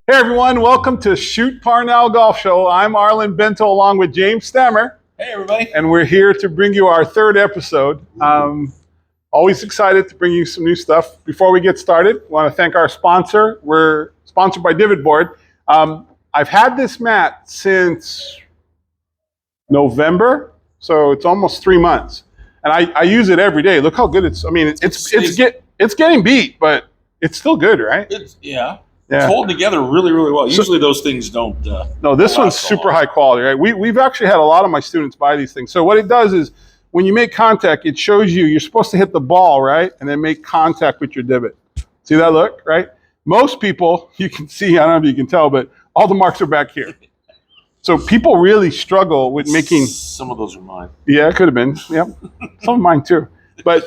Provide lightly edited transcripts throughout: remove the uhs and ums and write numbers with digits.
Hey everyone, welcome to Shoot Parnell Golf Show. I'm Arlen Bento along with James Stammer. Hey everybody. And we're here to bring you our third episode. Always excited to bring you some new stuff. Before we get started, I want to thank our sponsor. We're sponsored by Divot Board. I've had this mat since November, so it's almost 3 months. And I use it every day. Look how good it's, I mean, it's getting beat, but it's still good, right? Yeah. It's holding together really, really well. Usually those things don't. No, this one's super high quality, right? We've actually had a lot of my students buy these things. So what it does is when you make contact, it shows you're supposed to hit the ball, right? And then make contact with your divot. See that look, right? Most people, you can see, I don't know if you can tell, but all the marks are back here. So people really struggle with making. Some of those are mine. Yeah, it could have been. Yep. Some of mine too. But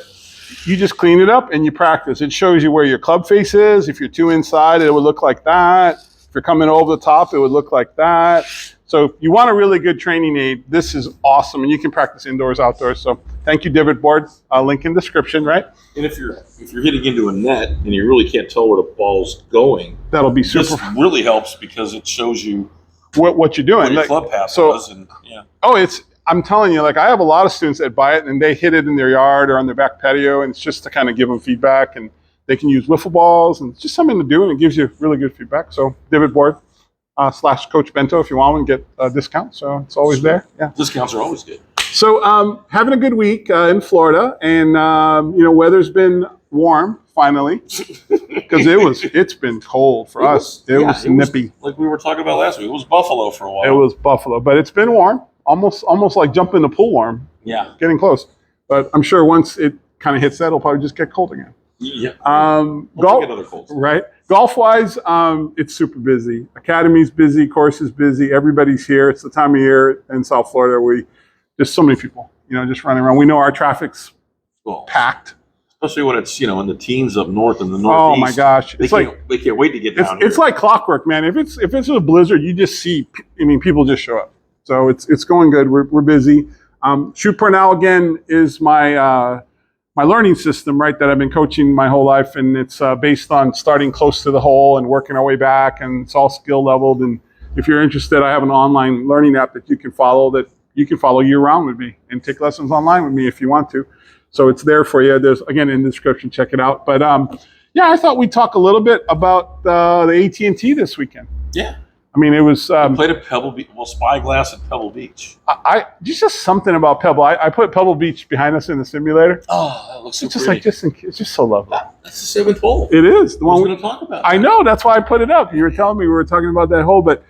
you just clean it up and you practice. It shows you where your club face is. If you're too inside, it would look like that. If you're coming over the top, it would look like that. So if you want a really good training aid, this is awesome. And you can practice indoors, outdoors. So thank you, Divot Board. Link in description, right? And if you're hitting into a net and you really can't tell where the ball's going, that'll be super. This really helps because it shows you what you're doing. Where your club path was. And, yeah. Oh, I'm telling you, like I have a lot of students that buy it and they hit it in their yard or on their back patio, and it's just to kind of give them feedback, and they can use wiffle balls and it's just something to do, and it gives you really good feedback. So Divot Board / Coach Bento if you want one, get a discount. So it's always there. Yeah, discounts are always good. So having a good week in Florida, and weather's been warm finally because it's been cold for us. It was nippy. Like we were talking about last week, it was Buffalo for a while. It was Buffalo, but it's been warm. Almost like jumping in the pool warm. Yeah. Getting close. But I'm sure once it kind of hits that, it'll probably just get cold again. Yeah. Golf, another cold. Right. Golf-wise, it's super busy. Academy's busy, course is busy. Everybody's here. It's the time of year in South Florida. There's so many people, just running around. We know our traffic's packed. Especially when it's, in the teens up north and the northeast. Oh my gosh. They can't wait to get down here. It's like clockwork, man. If it's a blizzard, you just see, people just show up. So it's going good. We're busy. Shoot Parnell again is my my learning system, right? That I've been coaching my whole life, and it's based on starting close to the hole and working our way back, and it's all skill leveled. And if you're interested, I have an online learning app that you can follow year round with me and take lessons online with me if you want to. So it's there for you. There's again in the description. Check it out. But I thought we'd talk a little bit about the At&T this weekend. Yeah. It was. I played at Pebble Beach. Well, Spyglass at Pebble Beach. Just something about Pebble. I put Pebble Beach behind us in the simulator. Oh, that looks so it's just pretty. It's just so lovely. That's the seventh hole. It is the one we're going to talk about. I know. That's why I put it up. You were telling me we were talking about that hole, but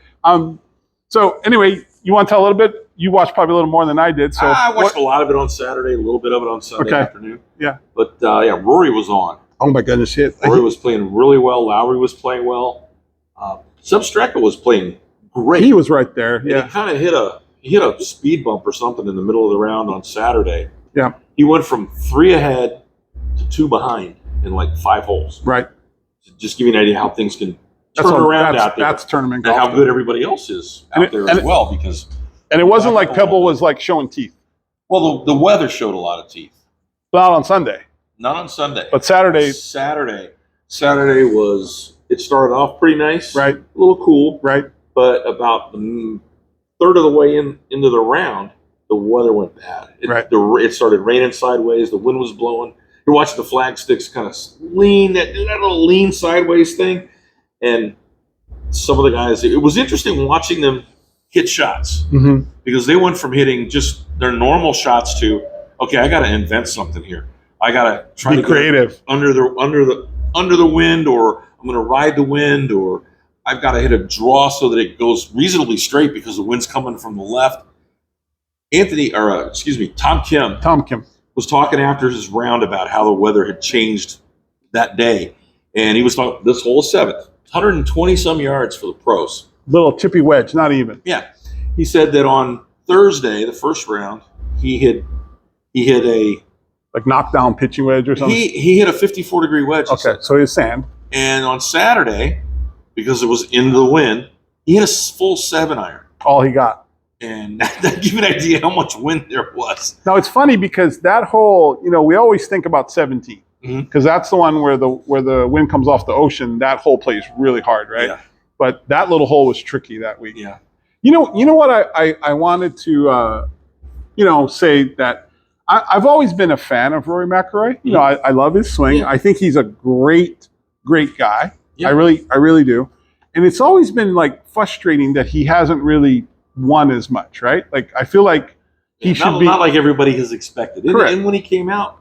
so anyway, you want to tell a little bit? You watched probably a little more than I did. So I watched a lot of it on Saturday, a little bit of it on Sunday afternoon. Yeah. But Rory was on. Oh my goodness, Rory was playing really well. Lowry was playing well. Substracka was playing great. He was right there. Yeah. He kind of hit a speed bump or something in the middle of the round on Saturday. Yeah. He went from 3 ahead to 2 behind in like 5 holes. Right. Just give you an idea how things can turn around out there. That's tournament golf. And how good everybody else is out there as well. And it wasn't like Pebble was like showing teeth. Well, the weather showed a lot of teeth. Not on Sunday. Not on Sunday. But Saturday. Saturday was, it started off pretty nice. Right. A little cool. Right. But about the third of the way into the round, the weather went bad. It started raining sideways. The wind was blowing. You're watching the flag sticks kind of lean, that little lean sideways thing. And some of the guys, it was interesting watching them hit shots because they went from hitting just their normal shots to, okay, I got to invent something here. I got to try to be creative under the wind, or I'm going to ride the wind, or I've got to hit a draw so that it goes reasonably straight because the wind's coming from the left. Tom Kim was talking after his round about how the weather had changed that day. And he was talking, this hole is 7th, 120 some yards for the pros. Little chippy wedge, not even. Yeah. He said that on Thursday, the first round, he hit a like knockdown pitching wedge or something. He hit a 54-degree wedge. Okay, so he was sand. And on Saturday, because it was into the wind, he hit a full 7-iron. All he got. And that gives you an idea how much wind there was. Now it's funny because that hole, we always think about 17 because that's the one where the wind comes off the ocean. That hole plays really hard, right? Yeah. but that little hole was tricky that week. Yeah. You know what I wanted to say that I've always been a fan of Rory McIlroy. You know, I love his swing. Yeah. I think he's a great guy. Yeah. I really do. And it's always been like frustrating that he hasn't really won as much, right? Like I feel like he should be not like everybody has expected. Correct. And when he came out,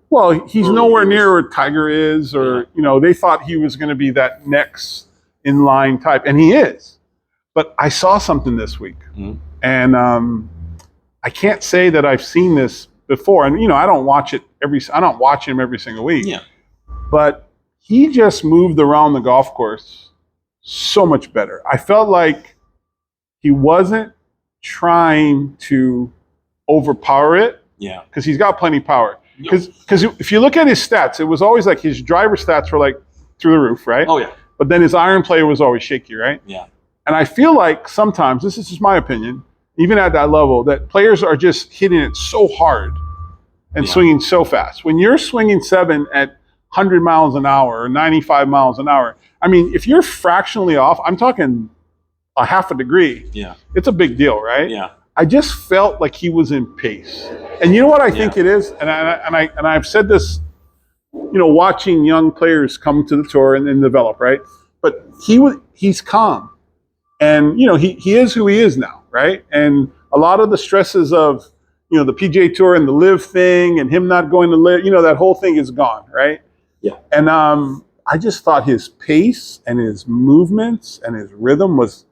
well, he's nowhere years. near where Tiger is, or they thought he was going to be that next in line type, and he is. But I saw something this week, and I can't say that I've seen this before. And I don't watch him every single week. Yeah. But he just moved around the golf course so much better. I felt like he wasn't trying to overpower it. Yeah. Because he's got plenty of power. Because if you look at his stats, it was always like his driver stats were like through the roof, right? Oh yeah. But then his iron play was always shaky, right? Yeah. And I feel like sometimes, this is just my opinion, even at that level, that players are just hitting it so hard and swinging so fast. When you're swinging 7 at 100 miles an hour or 95 miles an hour, I mean, if you're fractionally off, I'm talking a half a degree. Yeah. It's a big deal, right? Yeah. I just felt like he was in pace. And you know what I think it is? And I've said this, watching young players come to the tour and develop, right? But he's calm. And, he is who he is now, right? And a lot of the stresses of, the PGA Tour and the live thing and him not going to live, that whole thing is gone, right? Yeah. And I just thought his pace and his movements and his rhythm was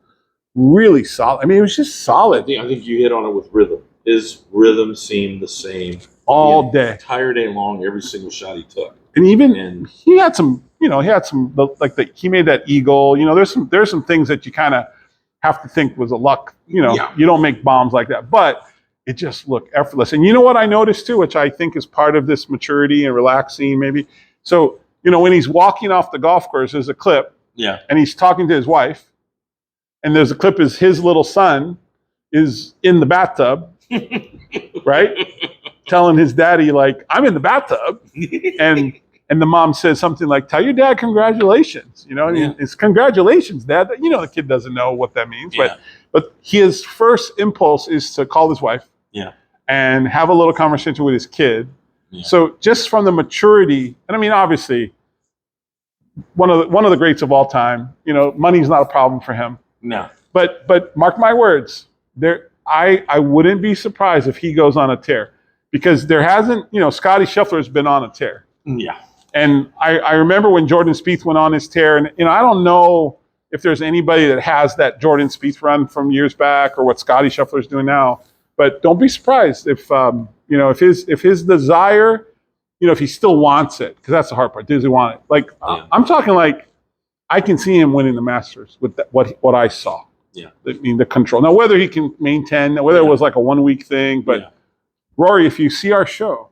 really solid. I mean, it was just solid. I think you hit on it with rhythm. His rhythm seemed the same all day, entire day long, every single shot he took. And even he had some, he made that eagle. There's some things that you kind of have to think was a luck. You don't make bombs like that, but it just looked effortless. And you know what I noticed too, which I think is part of this maturity and relaxing, maybe. So when he's walking off the golf course, there's a clip. Yeah. And he's talking to his wife. And there's a clip is his little son is in the bathtub, right? Telling his daddy, like, I'm in the bathtub. And the mom says something like, tell your dad congratulations. It's congratulations, Dad. The kid doesn't know what that means. Yeah. But his first impulse is to call his wife and have a little conversation with his kid. Yeah. So just from the maturity, and I mean, obviously, one of the greats of all time, money's not a problem for him. No. But mark my words, I wouldn't be surprised if he goes on a tear, because there hasn't, Scotty Scheffler's been on a tear. Yeah. And I remember when Jordan Spieth went on his tear, and I don't know if there's anybody that has that Jordan Spieth run from years back or what Scotty Scheffler's doing now, but don't be surprised if if his desire, if he still wants it, because that's the hard part. Does he want it? Like I'm talking like, I can see him winning the Masters with what I saw. Yeah. I mean, the control. Now, whether he can maintain, whether it was like a 1 week thing, but Rory, if you see our show,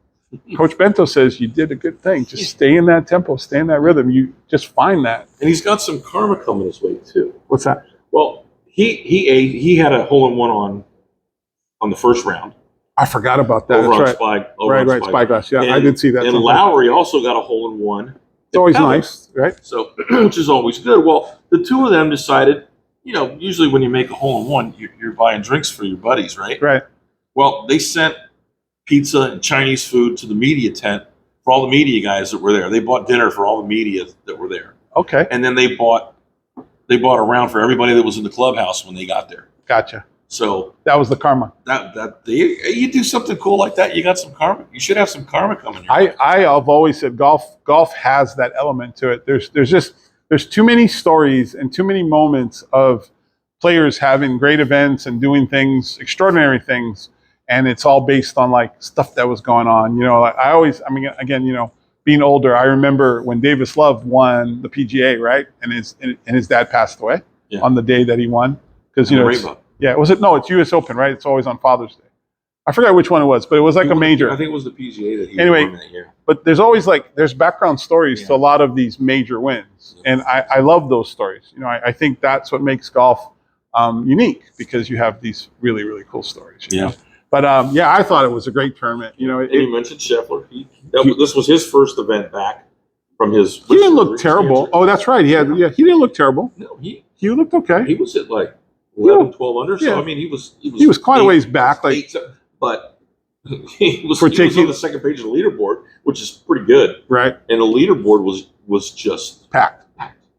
Coach Bento says you did a good thing. Just stay in that tempo, stay in that rhythm. You just find that. And he's got some karma coming his way too. What's that? Well, he had a hole-in-one on the first round. I forgot about that. Over That's on right. Spyglass. Yeah, I did see that. And Lowry also got a hole-in-one. It's always nice, right? So, which is always good. Well, the two of them decided, usually when you make a hole-in-one, you're buying drinks for your buddies, right? Right. Well, they sent pizza and Chinese food to the media tent for all the media guys that were there. They bought dinner for all the media that were there. Okay. And then they bought a round for everybody that was in the clubhouse when they got there. Gotcha. So that was the karma. You do something cool like that, you got some karma. You should have some karma coming. I've always said golf has that element to it. There's too many stories and too many moments of players having great events and doing things, extraordinary things, and it's all based on like stuff that was going on. Being older, I remember when Davis Love won the PGA, right? And his dad passed away on the day that he won, because it's US Open, right? It's always on Father's Day. I forgot which one it was, but it was like a major. I think it was the PGA that he won that year. But there's always there's background stories to a lot of these major wins. Yeah. And I love those stories. I think that's what makes golf unique, because you have these really, really cool stories. You know? But I thought it was a great tournament. And you mentioned Scheffler. This was his first event back from his. He didn't look terrible. Oh, that's right. He didn't look terrible. No, he looked okay. He was at like 11, 12 under. So I mean, he was quite a ways back. Like, but he was on the second page of the leaderboard, which is pretty good. Right. And the leaderboard was just packed.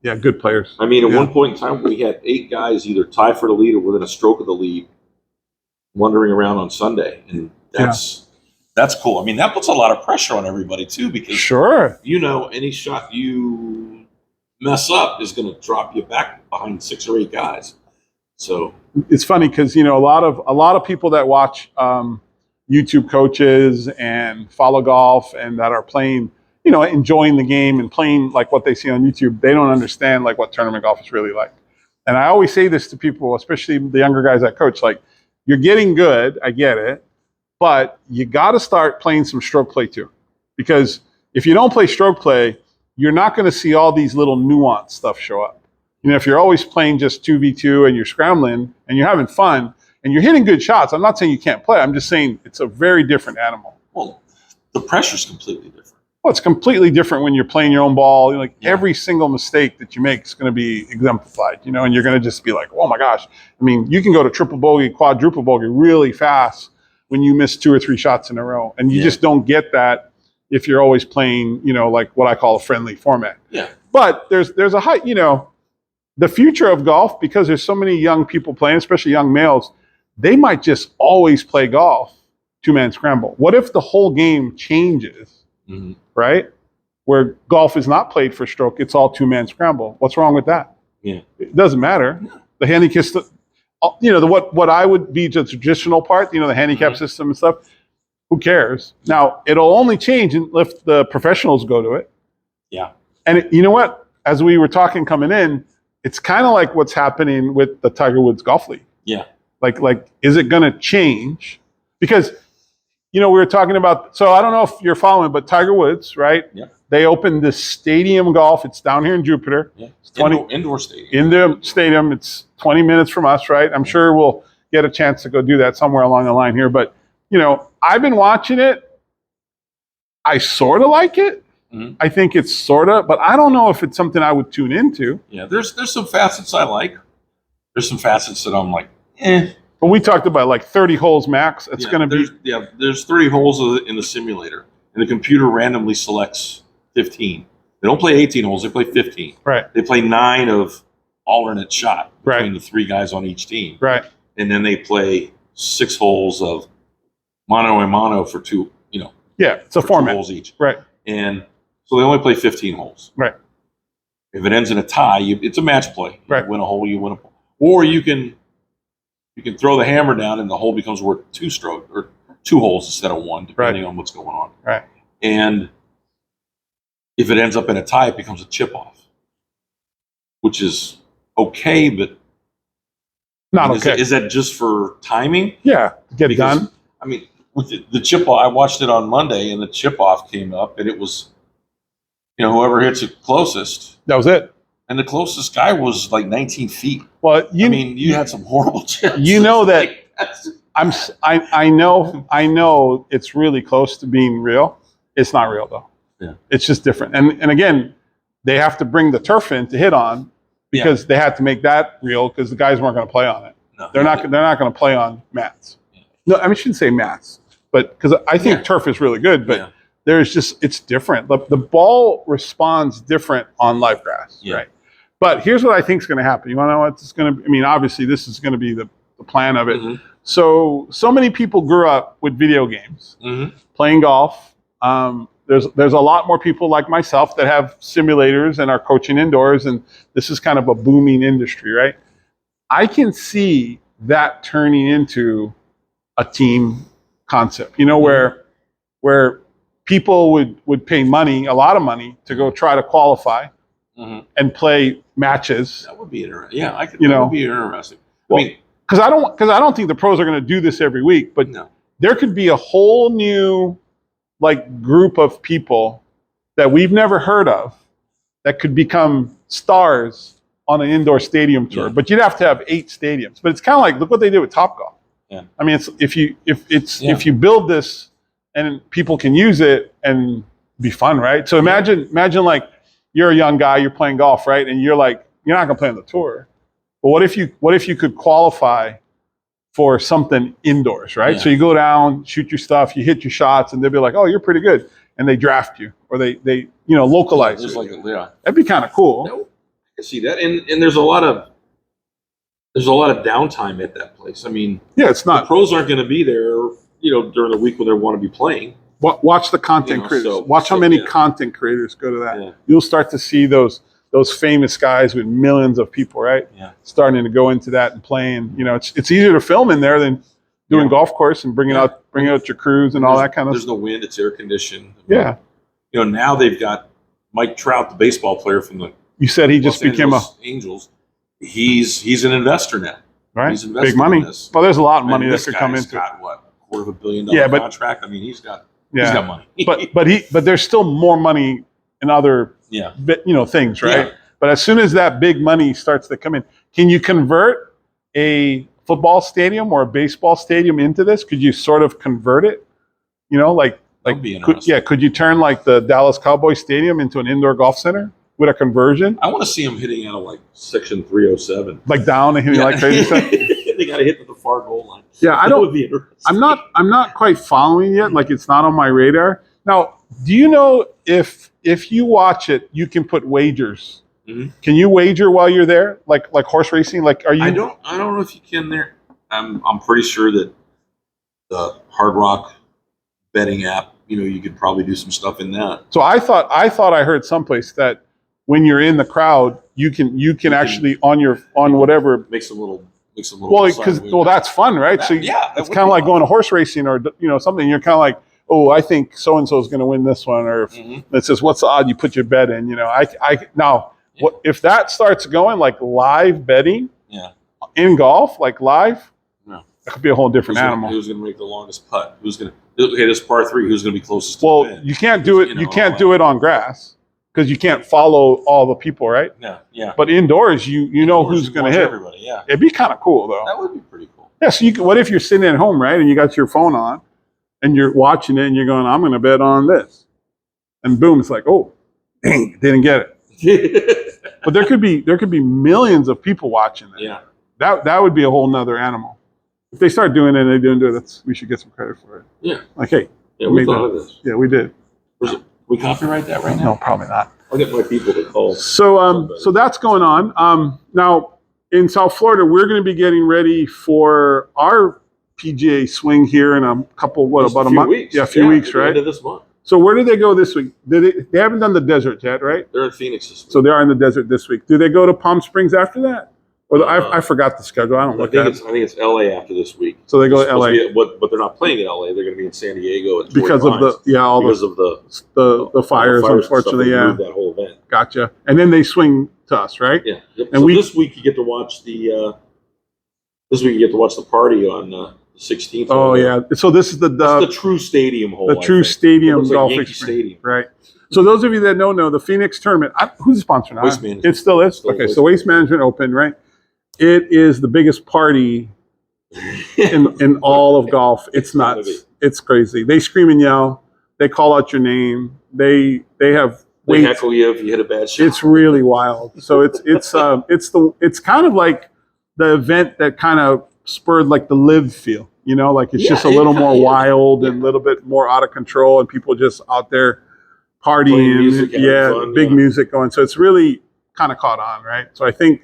Yeah, good players. I mean, at one point in time, we had 8 guys either tie for the lead or within a stroke of the lead, wandering around on Sunday, and that's cool. I mean, that puts a lot of pressure on everybody too, because any shot you mess up is going to drop you back behind 6 or 8 guys. So it's funny because a lot of people that watch YouTube coaches and follow golf and that are playing, enjoying the game and playing like what they see on YouTube, they don't understand like what tournament golf is really like. And I always say this to people, especially the younger guys I coach, like, you're getting good, I get it, but you got to start playing some stroke play too. Because if you don't play stroke play, you're not going to see all these little nuanced stuff show up. If you're always playing just 2v2 and you're scrambling and you're having fun and you're hitting good shots, I'm not saying you can't play. I'm just saying it's a very different animal. Well, the pressure's completely different. Well, it's completely different when you're playing your own ball. Every single mistake that you make is going to be exemplified, and you're going to just be like, oh my gosh. I mean, you can go to triple bogey, quadruple bogey really fast when you miss 2 or 3 shots in a row. And you just don't get that if you're always playing, like what I call a friendly format. Yeah. But there's a high, the future of golf, because there's so many young people playing, especially young males, they might just always play golf 2-man scramble. What if the whole game changes? Mm-hmm. Right? Where golf is not played for stroke, it's all 2-man scramble. What's wrong with that? Yeah. It doesn't matter. The handicap, what I would be the traditional part, the handicap system and stuff, who cares? Now, it'll only change if the professionals go to it. Yeah. And you know what? As we were talking coming in, it's kind of like what's happening with the Tiger Woods Golf League. Yeah. Like, is it going to change? Because we were talking about, so I don't know if you're following, but Tiger Woods, right? Yeah. They opened this stadium golf. It's down here in Jupiter. Yeah. It's Indoor stadium. Indoor stadium. It's 20 minutes from us, right? I'm sure we'll get a chance to go do that somewhere along the line here. But, I've been watching it. I sort of like it. Mm-hmm. I think it's sort of, but I don't know if it's something I would tune into. Yeah, there's some facets I like. There's some facets that I'm like, eh. But we talked about like 30 holes max. It's going to be. There's 30 holes in the simulator, and the computer randomly selects 15. They don't play 18 holes; they play 15. Right. They play 9 of alternate shot between the 3 guys on each team. Right. And then they play 6 holes of mano a mano for 2. Yeah, it's a format. 2 holes each. Right. And so they only play 15 holes. Right. If it ends in a tie, it's a match play. Right. You win a hole, you win a hole. Or you can throw the hammer down and the hole becomes worth 2 stroke or 2 holes instead of 1, depending on what's going on. Right. And if it ends up in a tie, it becomes a chip off, which is okay, but not okay. Is that just for timing? Yeah, get done. I mean, with the chip off, I watched it on Monday, and the chip off came up, and it was, whoever hits it closest. That was it. And the closest guy was like 19 feet. Well, you had some horrible chips. You know that I know it's really close to being real. It's not real though. Yeah. It's just different. And again, they have to bring the turf in to hit on because they had to make that real because the guys weren't going to play on it. No, they're not going to play on mats. Yeah. No, I shouldn't say mats, but because I think turf is really good, but there's just, it's different. The ball responds different on live grass, right? But here's what I think is going to happen. You want to know what's going to? Obviously, this is going to be the plan of it. Mm-hmm. So many people grew up with video games, playing golf. There's a lot more people like myself that have simulators and are coaching indoors, and this is kind of a booming industry, right? I can see that turning into a team concept. Where people would pay money, a lot of money, to go try to qualify. And play matches. That would be interesting. Yeah, that would be interesting. Because I don't think the pros are going to do this every week, but there could be a whole new group of people that we've never heard of that could become stars on an indoor stadium tour. But you'd have to have 8 stadiums. But it's kind of like, look what they did with Topgolf. Yeah. It's if you build this and people can use it and Be fun, right? So imagine like you're a young guy, you're playing golf, right? And you're like, you're not gonna play on the tour. But what if you could qualify for something indoors, right? Yeah. So you go down, shoot your stuff, you hit your shots, and they'll be like, oh, you're pretty good. And they draft you, or they localize you. That'd be kind of cool. I can see that. And there's a lot of downtime at that place. I mean, yeah, it's not. The pros aren't going to be there, during the week when they want to be playing. Watch the content creators. Watch how many content creaters go to that. Yeah. You'll start to see those famous guys with millions of people, right? Yeah. Starting to go into that and playing. It's easier to film in there than doing golf course and bringing out your crews and all that kind of stuff. There's no wind, it's air conditioned. Yeah. Now they've got Mike Trout, the baseball player from the You said he just became Angels. He's an investor now. Right. He's invested big money. In this. Well, there's a lot of money that could come into it. Got what, $250 million contract? I mean, he's got money. but there's still more money in other things, right? Yeah. But as soon as that big money starts to come in, can you convert a football stadium or a baseball stadium into this? Could you sort of convert it? Could you turn like the Dallas Cowboys Stadium into an indoor golf center with a conversion? I want to see them hitting out of like section 307, like down and hitting like crazy stuff. They got to hit the far goal line. Yeah, I'm not quite following yet. Like it's not on my radar. Now, do you know if you watch it, you can put wagers? Mm-hmm. Can you wager while you're there, like horse racing? Like, are you? I don't know if you can there. I'm pretty sure that the Hard Rock betting app, you could probably do some stuff in that. So I thought I heard someplace that when you're in the crowd, you can actually on whatever makes a little. Well, that's fun, right? So it's kind of like going to horse racing or something. You're kind of like, oh, I think so and so is going to win this one, or it says what's the odd, you put your bet in. If that starts going like live betting, in golf, like live, that could be a whole different animal. Who's going to make the longest putt? Who's going to hit this par 3? Who's going to be closest? Well, to the pin? You can't do it. You can't do it on grass because you can't follow all the people, right? No, yeah. But indoors, you know who's going to hit. Everybody, yeah. It'd be kind of cool though. That would be pretty cool. Yeah. So what if you're sitting at home, right, and you got your phone on, and you're watching it, and you're going, I'm going to bet on this, and boom, it's like, oh, dang, didn't get it. But there could be millions of people watching that. Yeah. That would be a whole nother animal. If they start doing it and they don't do it, we should get some credit for it. Yeah. Like, hey. Yeah, we thought of this. Yeah, we did. We copyright that right now? No, probably not. I'll get my people to call. So that's going on. Now, in South Florida, we're going to be getting ready for our PGA swing here in a couple, about a month? Weeks. Yeah, a few weeks, right? End of this month. So where did they go this week? They haven't done the desert yet, right? They're in Phoenix this week. So they are in the desert this week. Do they go to Palm Springs after that? Or I forgot the schedule. I think it's LA after this week. So they go to LA. But they're not playing in LA. They're going to be in San Diego because of the fires, unfortunately. Yeah, that whole event. Gotcha. And then they swing to us, right? Yeah. Yep. And this week you get to watch the party on the 16th. Oh yeah. So this is the true stadium hole. The true stadium golf experience, right? So those of you that don't know, the Phoenix tournament, who's sponsoring? Waste Management. It still is? Okay, so Waste Management Open, right? It is the biggest party in all of golf. It's nuts. It's crazy. They scream and yell. They call out your name. They have weights. They heckle you if you hit a bad shot. It's really wild. So it's kind of like the event that kind of spurred like the live feel. Like it's just a little more wild and a little bit more out of control, and people just out there partying. Music, fun, big music going. So it's really kind of caught on, right? So I think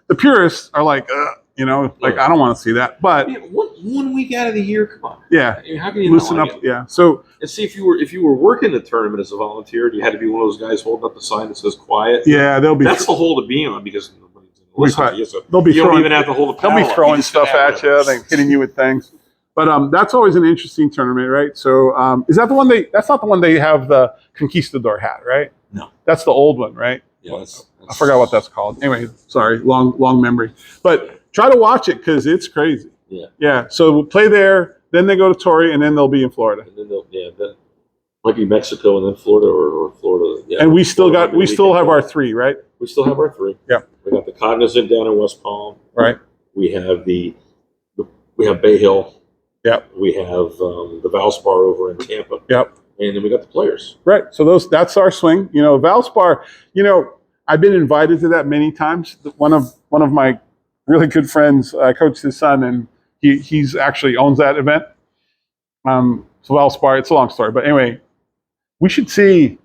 the purists are like, I don't want to see that. But 1 week out of the year, come on. Yeah. I mean, how can you loosen up? Yeah. So and see if you were working the tournament as a volunteer, you had to be one of those guys holding up the sign that says quiet. Yeah, that's the hole to be on because nobody's going to listen to you. So they'll be you don't even have to hold the paddle. They'll be throwing stuff at you, hitting you with things. But that's always an interesting tournament, right? So is that the one that's not the one they have the Conquistador hat, right? No. That's the old one, right? Yeah, I forgot what that's called. Anyway, sorry, long memory. But try to watch it because it's crazy. Yeah. Yeah. So we'll play there, then they go to Torrey, and then they'll be in Florida. And then that might be Mexico and then Florida or Florida. Yeah. And we still have our 3, right? We still have our 3. Yeah. We got the Cognizant down in West Palm. Right. We have we have Bay Hill. Yep. We have the Valspar over in Tampa. Yep. And then we got the players. Right. So that's our swing. You know, Valspar, you know, I've been invited to that many times. One of my really good friends, I coached his son, and he's actually owns that event. So Valspar, it's a long story, but anyway, we should see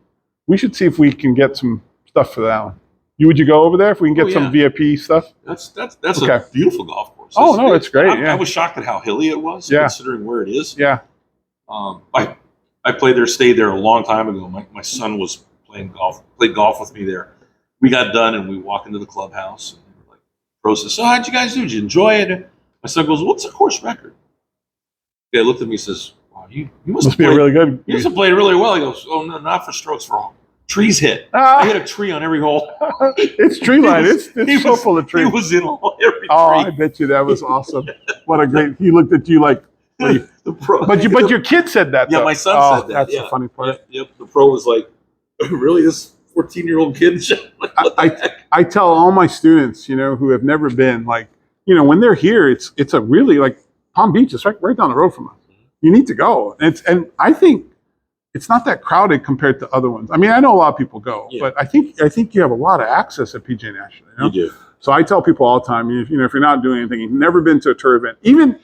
if we can get some stuff for that one. Would you go over there if we can get some VIP stuff? That's okay. A beautiful golf course. It's great. I was shocked at how hilly it was, considering where it is. Yeah. I played there, stayed there a long time ago. My son was played golf with me there. We got done and we walk into the clubhouse. And like, pro says, "So how'd you guys do? Did you enjoy it?" My son goes, "What's the course record?" The guy looked at me and says, "Wow, you must be really good. You must have played really well." He goes, "Oh no, not for strokes, for all. Trees hit. I hit a tree on every hole." It's tree line. It's so full of trees. He was in every tree. Oh, I bet you that was awesome. What a great! He looked at you like. But your kid said that. Yeah, though. My son said that. That's the funny part. Yep. The pro was like, "Really, this 14-year-old kid?" I tell all my students, you know, who have never been, like, you know, when they're here, it's a really, like, Palm Beach is right down the road from us. You need to go. And I think it's not that crowded compared to other ones. I mean, I know a lot of people go, but I think you have a lot of access at PGA National. You know? You do. So I tell people all the time, if you're not doing anything, you've never been to a tour event, even,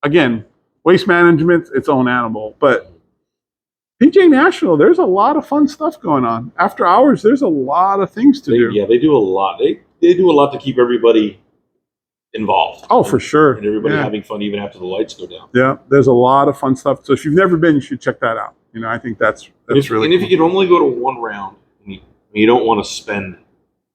again, waste management, its own animal, but PGA National, there's a lot of fun stuff going on. After hours, there's a lot of things to do. Yeah, they do a lot. They do a lot to keep everybody involved. Oh, for sure. And everybody having fun even after the lights go down. Yeah, there's a lot of fun stuff. So if you've never been, you should check that out. You know, I think that's really cool. And if you could only go to one round, and you don't want to spend,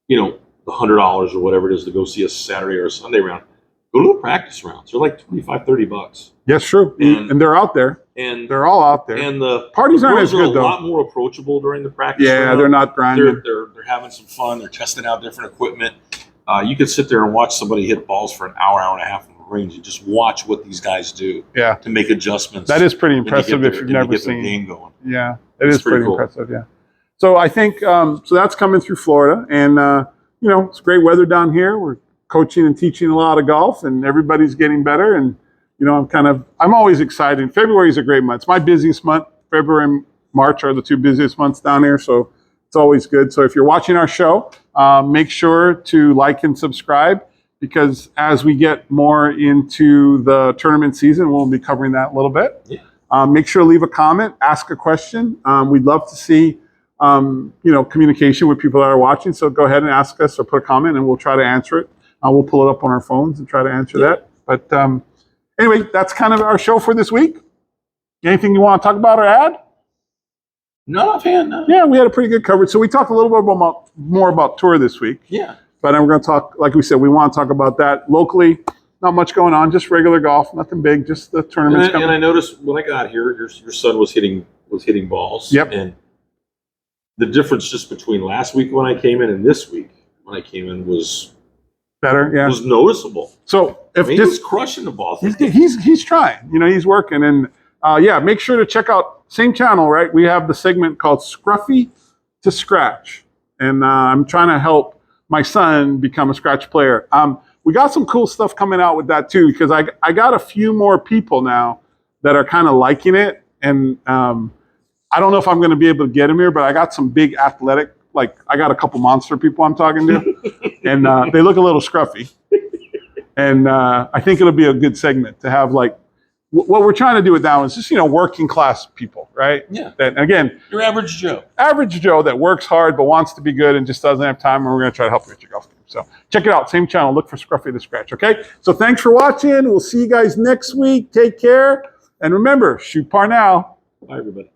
the $100 or whatever it is to go see a Saturday or a Sunday round, go to the practice rounds. They're like $25-$30. Yes, true. And they're out there. And they're all out there. And the parties aren't as good, though. A lot more approachable during the practice round. They're not grinding. They're having some fun. They're testing out different equipment. You could sit there and watch somebody hit balls for an hour and a half in the range and just watch what these guys do to make adjustments. That is pretty impressive if you've never seen the game going. Yeah, it is pretty cool. Impressive, yeah. So I think, so that's coming through Florida. And, it's great weather down here. We're coaching and teaching a lot of golf, and everybody's getting better. And, I'm always excited. February is a great month. It's my busiest month. February and March are the two busiest months down here. So it's always good. So if you're watching our show, make sure to like and subscribe, because as we get more into the tournament season, we'll be covering that a little bit. Yeah. Make sure to leave a comment, ask a question. We'd love to see, communication with people that are watching. So go ahead and ask us or put a comment, and we'll try to answer it. We'll pull it up on our phones and try to answer that. But anyway, that's kind of our show for this week. Anything you want to talk about or add? Not offhand, no. Yeah, we had a pretty good coverage. So we talked a little bit more about tour this week. Yeah. But we're going to talk, like we said, we want to talk about that locally. Not much going on, just regular golf, nothing big, just the tournaments coming. And I noticed when I got here, your son was hitting balls. Yep. And the difference just between last week when I came in and this week when I came in was better. Yeah. Was noticeable. So if he's crushing the ball. He's trying. He's working. And make sure to check out same channel, right? We have the segment called Scruffy to Scratch. And I'm trying to help my son become a scratch player. We got some cool stuff coming out with that too, because I got a few more people now that are kind of liking it. And I don't know if I'm going to be able to get them here, but I got some big athletic, like I got a couple monster people I'm talking to, and they look a little scruffy. And I think it'll be a good segment to have, like, what we're trying to do with that one is just, working class people, right? Yeah. That, again, your average Joe. Average Joe that works hard but wants to be good and just doesn't have time, and we're going to try to help you with your golf game. So check it out. Same channel. Look for Scruffy to Scratch, okay? So thanks for watching. We'll see you guys next week. Take care. And remember, shoot par now. Bye, everybody.